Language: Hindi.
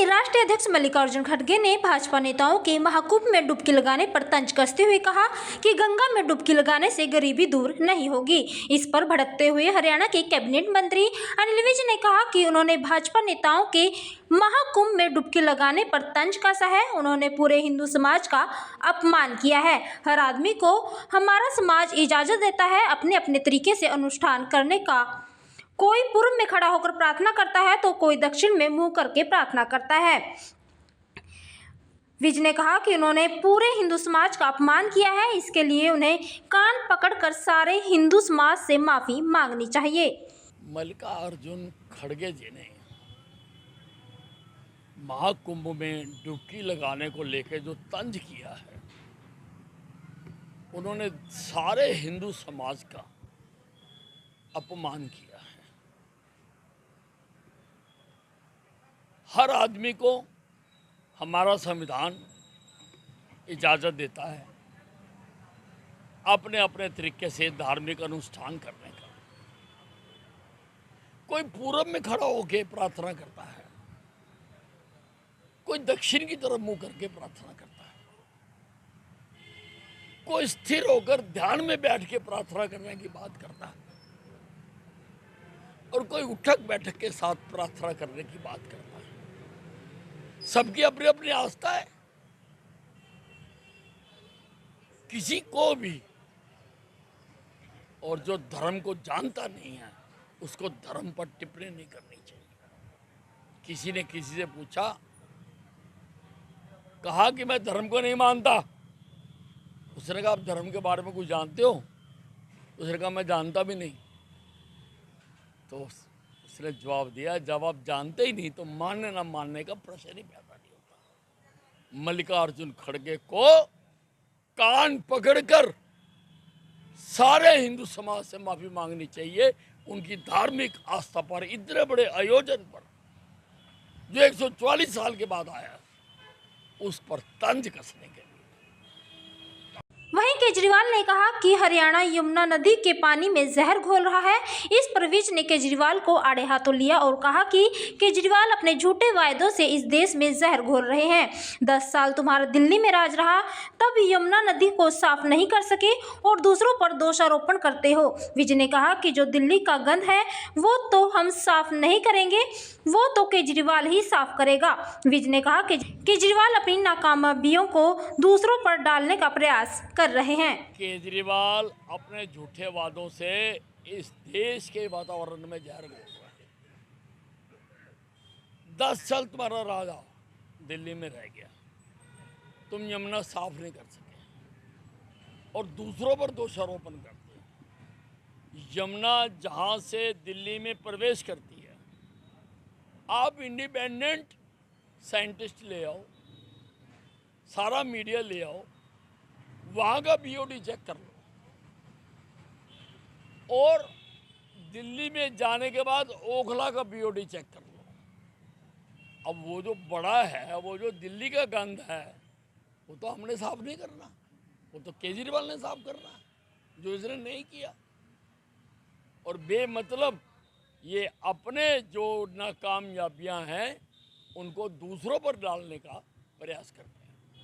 वहीं राष्ट्रीय अध्यक्ष मल्लिकार्जुन खड़गे ने भाजपा नेताओं के महाकुंभ में डुबकी लगाने पर तंज कसते हुए कहा कि गंगा में डुबकी लगाने से गरीबी दूर नहीं होगी। इस पर भड़कते हुए हरियाणा के कैबिनेट मंत्री अनिल विज ने कहा कि उन्होंने भाजपा नेताओं के महाकुंभ में डुबकी लगाने पर तंज कसा है। उन्होंने पूरे हिंदू समाज का अपमान किया है। हर आदमी को हमारा समाज इजाजत देता है अपने अपने तरीके से अनुष्ठान करने का। कोई पूर्व में खड़ा होकर प्रार्थना करता है तो कोई दक्षिण में मुंह करके प्रार्थना करता है। विज ने कहा कि उन्होंने पूरे हिंदू समाज का अपमान किया है, इसके लिए उन्हें कान पकड़कर सारे हिंदू समाज से माफी मांगनी चाहिए। मल्लिकार्जुन खड़गे जी ने महाकुंभ में डुबकी लगाने को लेकर जो तंज किया है, उन्होंने सारे हिंदू समाज का अपमान किया है। हर आदमी को हमारा संविधान इजाज़त देता है अपने अपने तरीके से धार्मिक अनुष्ठान करने का। कोई पूरब में खड़ा होकर प्रार्थना करता है, कोई दक्षिण की तरफ मुंह करके प्रार्थना करता है, कोई स्थिर होकर ध्यान में बैठ के प्रार्थना करने की बात करता है और कोई उठक बैठक के साथ प्रार्थना करने की बात करता है। सबकी अपनी अपनी आस्था है। किसी को भी, और जो धर्म को जानता नहीं है उसको धर्म पर टिप्पणी नहीं करनी चाहिए। किसी ने किसी से पूछा, कहा कि मैं धर्म को नहीं मानता। उसने कहा आप धर्म के बारे में कुछ जानते हो? उसने कहा मैं जानता भी नहीं। तो उसने जवाब दिया, जब आप जानते ही नहीं तो मानने ना मानने का प्रश्न ही पैदा नहीं होता। मल्लिकार्जुन खड़गे को कान पकड़कर सारे हिंदू समाज से माफी मांगनी चाहिए। उनकी धार्मिक आस्था पर इतने बड़े आयोजन पर जो 144 साल के बाद आया, उस पर तंज कसने के लिए। वहीं केजरीवाल ने कहा कि हरियाणा यमुना नदी के पानी में जहर घोल रहा है। इस पर विज ने केजरीवाल को आड़े हाथों लिया और कहा कि केजरीवाल अपने झूठे वायदों से इस देश में जहर घोल रहे हैं। 10 साल तुम्हारा दिल्ली में राज रहा, तब यमुना नदी को साफ नहीं कर सके और दूसरों पर दोषारोपण करते हो। विज ने कहा कि जो दिल्ली का गंद है वो तो हम साफ नहीं करेंगे, वो तो केजरीवाल ही साफ करेगा। विज ने कहा कि केजरीवाल अपनी नाकामयाबियों को दूसरों पर डालने का प्रयास कर रहे हैं। केजरीवाल अपने झूठे वादों से इस देश के वातावरण में जहर घोल रहा है। 10 साल तुम्हारा राजा दिल्ली में रह गया, तुम यमुना साफ नहीं कर सके और दूसरों पर दोषारोपण करते हो। यमुना जहां से दिल्ली में प्रवेश करती है, आप इंडिपेंडेंट साइंटिस्ट ले आओ, सारा मीडिया ले आओ, वहाँ का बीओडी चेक कर लो और दिल्ली में जाने के बाद ओखला का बीओडी चेक कर लो। अब वो जो बड़ा है, वो जो दिल्ली का गंद है, वो तो हमने साफ नहीं करना, वो तो केजरीवाल ने साफ करना, जो इसने नहीं किया। और बेमतलब ये अपने जो नाकामयाबियां हैं उनको दूसरों पर डालने का प्रयास करते हैं।